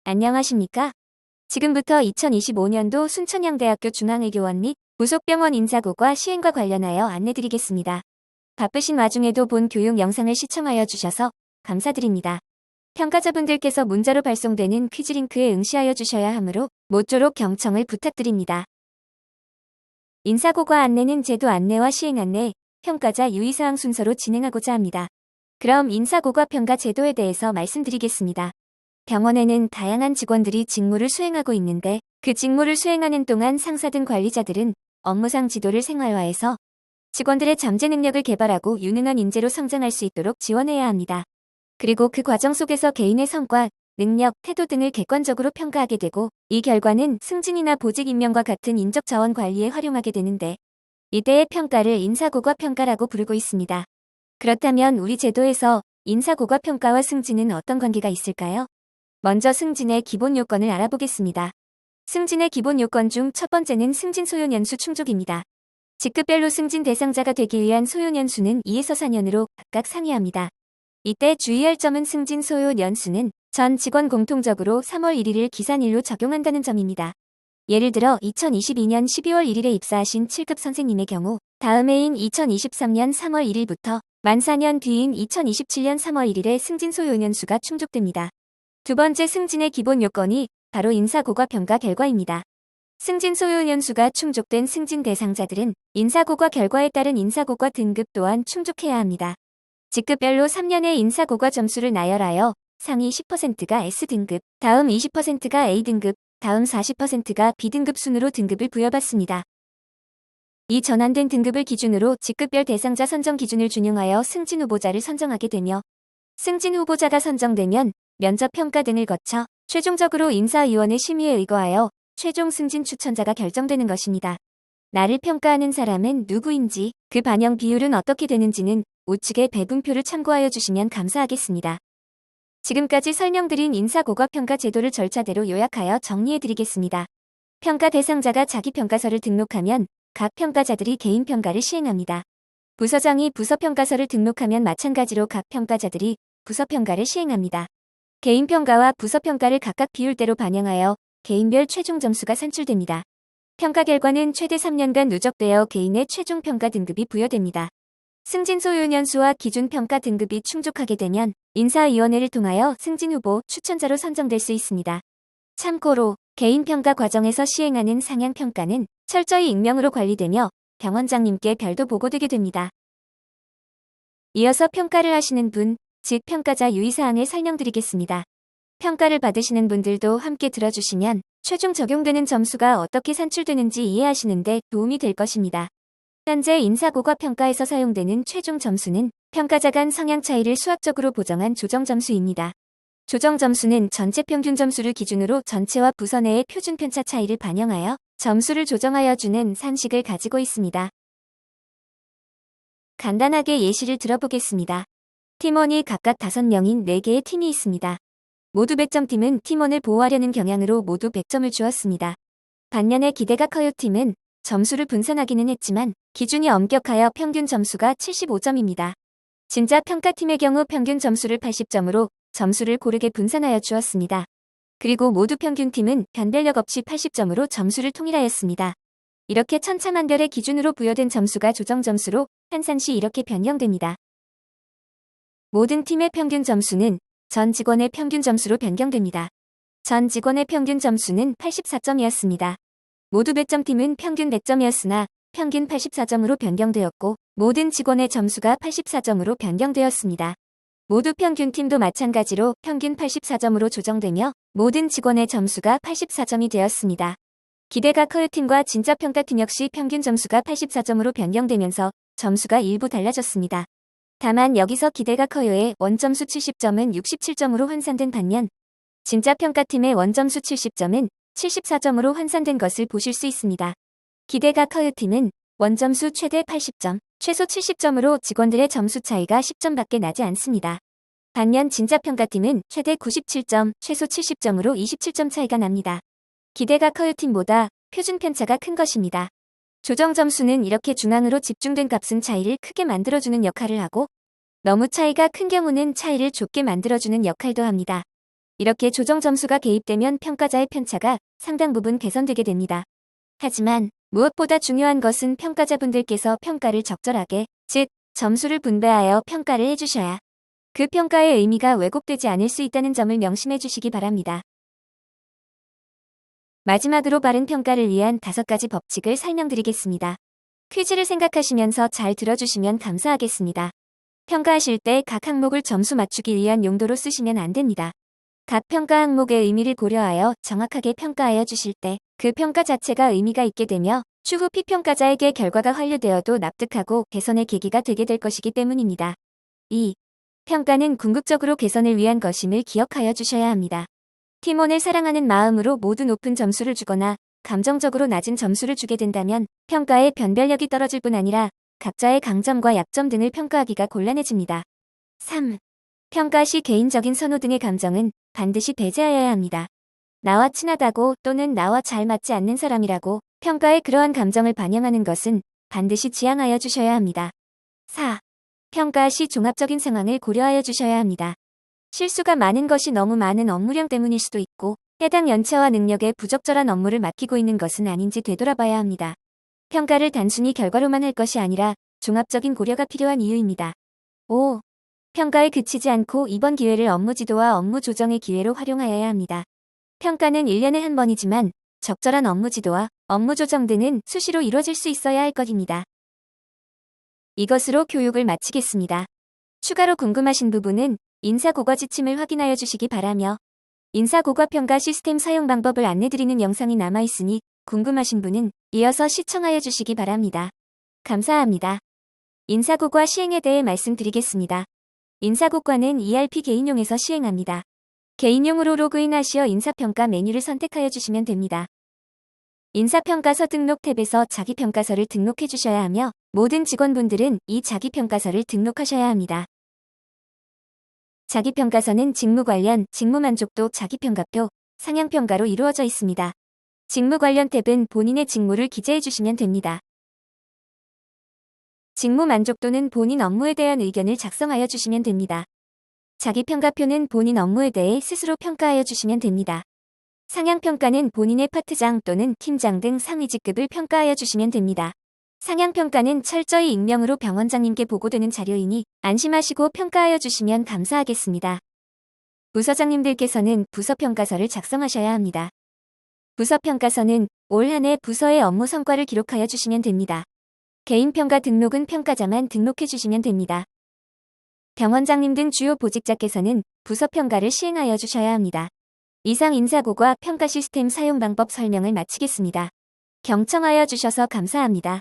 안녕하십니까? 지금부터 2025년도 순천향대학교 중앙의료원 및 부속병원 인사고과 시행과 관련하여 안내드리겠습니다. 바쁘신 와중에도 본 교육 영상을 시청하여 주셔서 감사드립니다. 평가자분들께서 문자로 발송되는 퀴즈 링크에 응시하여 주셔야 하므로 모쪼록 경청을 부탁드립니다. 인사고과 안내는 제도 안내와 시행 안내, 평가자 유의사항 순서로 진행하고자 합니다. 그럼 인사고과 평가 제도에 대해서 말씀드리겠습니다. 병원에는 다양한 직원들이 직무를 수행하고 있는데 그 직무를 수행하는 동안 상사 등 관리자들은 업무상 지도를 생활화해서 직원들의 잠재 능력을 개발하고 유능한 인재로 성장할 수 있도록 지원해야 합니다. 그리고 그 과정 속에서 개인의 성과, 능력, 태도 등을 객관적으로 평가하게 되고 이 결과는 승진이나 보직 임명과 같은 인적 자원 관리에 활용하게 되는데 이때의 평가를 인사고과 평가라고 부르고 있습니다. 그렇다면 우리 제도에서 인사고과 평가와 승진은 어떤 관계가 있을까요? 먼저 승진의 기본 요건을 알아보겠습니다. 승진의 기본 요건 중 첫 번째는 승진 소요 년수 충족입니다. 직급별로 승진 대상자가 되기 위한 소요 년수는 2에서 4년으로 각각 상이합니다. 이때 주의할 점은 승진 소요 년수는 전 직원 공통적으로 3월 1일을 기산일로 적용한다는 점입니다. 예를 들어 2022년 12월 1일에 입사하신 7급 선생님의 경우 다음 해인 2023년 3월 1일부터 만 4년 뒤인 2027년 3월 1일에 승진 소요 년수가 충족됩니다. 두 번째 승진의 기본 요건이 바로 인사고과 평가 결과입니다. 승진 소요 년수가 충족된 승진 대상자들은 인사고과 결과에 따른 인사고과 등급 또한 충족해야 합니다. 직급별로 3년의 인사고과 점수를 나열하여 상위 10%가 S등급, 다음 20%가 A등급, 다음 40%가 B등급 순으로 등급을 부여받습니다. 이 전환된 등급을 기준으로 직급별 대상자 선정 기준을 준용하여 승진 후보자를 선정하게 되며 승진 후보자가 선정되면 면접 평가 등을 거쳐 최종적으로 인사위원회 심의에 의거하여 최종 승진 추천자가 결정되는 것입니다. 나를 평가하는 사람은 누구인지, 그 반영 비율은 어떻게 되는지는 우측의 배분표를 참고하여 주시면 감사하겠습니다. 지금까지 설명드린 인사고과 평가 제도를 절차대로 요약하여 정리해드리겠습니다. 평가 대상자가 자기 평가서를 등록하면 각 평가자들이 개인 평가를 시행합니다. 부서장이 부서 평가서를 등록하면 마찬가지로 각 평가자들이 부서 평가를 시행합니다. 개인 평가와 부서 평가를 각각 비율대로 반영하여 개인별 최종 점수가 산출됩니다. 평가 결과는 최대 3년간 누적되어 개인의 최종 평가 등급이 부여됩니다. 승진 소요 년수와 기준 평가 등급이 충족하게 되면 인사위원회를 통하여 승진 후보 추천자로 선정될 수 있습니다. 참고로 개인 평가 과정에서 시행하는 상향 평가는 철저히 익명으로 관리되며 병원장님께 별도 보고되게 됩니다. 이어서 평가를 하시는 분, 즉 평가자 유의사항을 설명드리겠습니다. 평가를 받으시는 분들도 함께 들어주시면 최종 적용되는 점수가 어떻게 산출되는지 이해하시는 데 도움이 될 것입니다. 현재 인사고과 평가에서 사용되는 최종 점수는 평가자 간 성향 차이를 수학적으로 보정한 조정 점수입니다. 조정 점수는 전체 평균 점수를 기준으로 전체와 부서 내의 표준 편차 차이를 반영하여 점수를 조정하여 주는 산식을 가지고 있습니다. 간단하게 예시를 들어보겠습니다. 팀원이 각각 5명인 4개의 팀이 있습니다. 모두 100점 팀은 팀원을 보호하려는 경향으로 모두 100점을 주었습니다. 반면에 기대가 커요 팀은 점수를 분산하기는 했지만 기준이 엄격하여 평균 점수가 75점입니다. 진짜 평가팀의 경우 평균 점수를 80점으로 점수를 고르게 분산하여 주었습니다. 그리고 모두 평균팀은 변별력 없이 80점으로 점수를 통일하였습니다. 이렇게 천차만별의 기준으로 부여된 점수가 조정 점수로 환산시 이렇게 변경됩니다. 모든 팀의 평균 점수는 전 직원의 평균 점수로 변경됩니다. 전 직원의 평균 점수는 84점이었습니다. 모두 100점 팀은 평균 100점이었으나 평균 84점으로 변경되었고 모든 직원의 점수가 84점으로 변경되었습니다. 모두 평균 팀도 마찬가지로 평균 84점으로 조정되며 모든 직원의 점수가 84점이 되었습니다. 기대가 커요 팀과 진짜 평가팀 역시 평균 점수가 84점으로 변경되면서 점수가 일부 달라졌습니다. 다만 여기서 기대가 커요의 원점수 70점은 67점으로 환산된 반면 진짜 평가팀의 원점수 70점은 74점으로 환산된 것을 보실 수 있습니다. 기대가 커요 팀은 원점수 최대 80점, 최소 70점으로 직원들의 점수 차이가 10점밖에 나지 않습니다. 반면 진짜 평가팀은 최대 97점, 최소 70점으로 27점 차이가 납니다. 기대가 커요 팀보다 표준 편차가 큰 것입니다. 조정 점수는 이렇게 중앙으로 집중된 값은 차이를 크게 만들어주는 역할을 하고 너무 차이가 큰 경우는 차이를 좁게 만들어주는 역할도 합니다. 이렇게 조정 점수가 개입되면 평가자의 편차가 상당 부분 개선되게 됩니다. 하지만 무엇보다 중요한 것은 평가자분들께서 평가를 적절하게, 즉 점수를 분배하여 평가를 해주셔야 그 평가의 의미가 왜곡되지 않을 수 있다는 점을 명심해 주시기 바랍니다. 마지막으로 바른 평가를 위한 5가지 법칙을 설명드리겠습니다. 퀴즈를 생각하시면서 잘 들어주시면 감사하겠습니다. 평가하실 때 각 항목을 점수 맞추기 위한 용도로 쓰시면 안 됩니다. 각 평가 항목의 의미를 고려하여 정확하게 평가하여 주실 때 그 평가 자체가 의미가 있게 되며 추후 피평가자에게 결과가 환류되어도 납득하고 개선의 계기가 되게 될 것이기 때문입니다. 2. 평가는 궁극적으로 개선을 위한 것임을 기억하여 주셔야 합니다. 팀원을 사랑하는 마음으로 모두 높은 점수를 주거나 감정적으로 낮은 점수를 주게 된다면 평가의 변별력이 떨어질 뿐 아니라 각자의 강점과 약점 등을 평가하기가 곤란해집니다. 3. 평가 시 개인적인 선호 등의 감정은 반드시 배제하여야 합니다. 나와 친하다고 또는 나와 잘 맞지 않는 사람이라고 평가에 그러한 감정을 반영하는 것은 반드시 지양하여 주셔야 합니다. 4. 평가 시 종합적인 상황을 고려하여 주셔야 합니다. 실수가 많은 것이 너무 많은 업무량 때문일 수도 있고 해당 연차와 능력에 부적절한 업무를 맡기고 있는 것은 아닌지 되돌아봐야 합니다. 평가를 단순히 결과로만 할 것이 아니라 종합적인 고려가 필요한 이유입니다. 5. 평가에 그치지 않고 이번 기회를 업무 지도와 업무 조정의 기회로 활용하여야 합니다. 평가는 1년에 한 번이지만 적절한 업무 지도와 업무 조정 등은 수시로 이루어질 수 있어야 할 것입니다. 이것으로 교육을 마치겠습니다. 추가로 궁금하신 부분은 인사고과 지침을 확인하여 주시기 바라며 인사고과 평가 시스템 사용 방법을 안내드리는 영상이 남아있으니 궁금하신 분은 이어서 시청하여 주시기 바랍니다. 감사합니다. 인사고과 시행에 대해 말씀드리겠습니다. 인사고과는 ERP 개인용에서 시행합니다. 개인용으로 로그인하시어 인사평가 메뉴를 선택하여 주시면 됩니다. 인사평가서 등록 탭에서 자기평가서를 등록해 주셔야 하며 모든 직원분들은 이 자기평가서를 등록하셔야 합니다. 자기평가서는 직무 관련, 직무 만족도, 자기평가표, 상향평가로 이루어져 있습니다. 직무 관련 탭은 본인의 직무를 기재해 주시면 됩니다. 직무 만족도는 본인 업무에 대한 의견을 작성하여 주시면 됩니다. 자기평가표는 본인 업무에 대해 스스로 평가하여 주시면 됩니다. 상향평가는 본인의 파트장 또는 팀장 등 상위 직급을 평가하여 주시면 됩니다. 상향평가는 철저히 익명으로 병원장님께 보고되는 자료이니 안심하시고 평가하여 주시면 감사하겠습니다. 부서장님들께서는 부서평가서를 작성하셔야 합니다. 부서평가서는 올 한 해 부서의 업무 성과를 기록하여 주시면 됩니다. 개인평가 등록은 평가자만 등록해 주시면 됩니다. 병원장님 등 주요 보직자께서는 부서평가를 시행하여 주셔야 합니다. 이상 인사고과 평가 시스템 사용 방법 설명을 마치겠습니다. 경청하여 주셔서 감사합니다.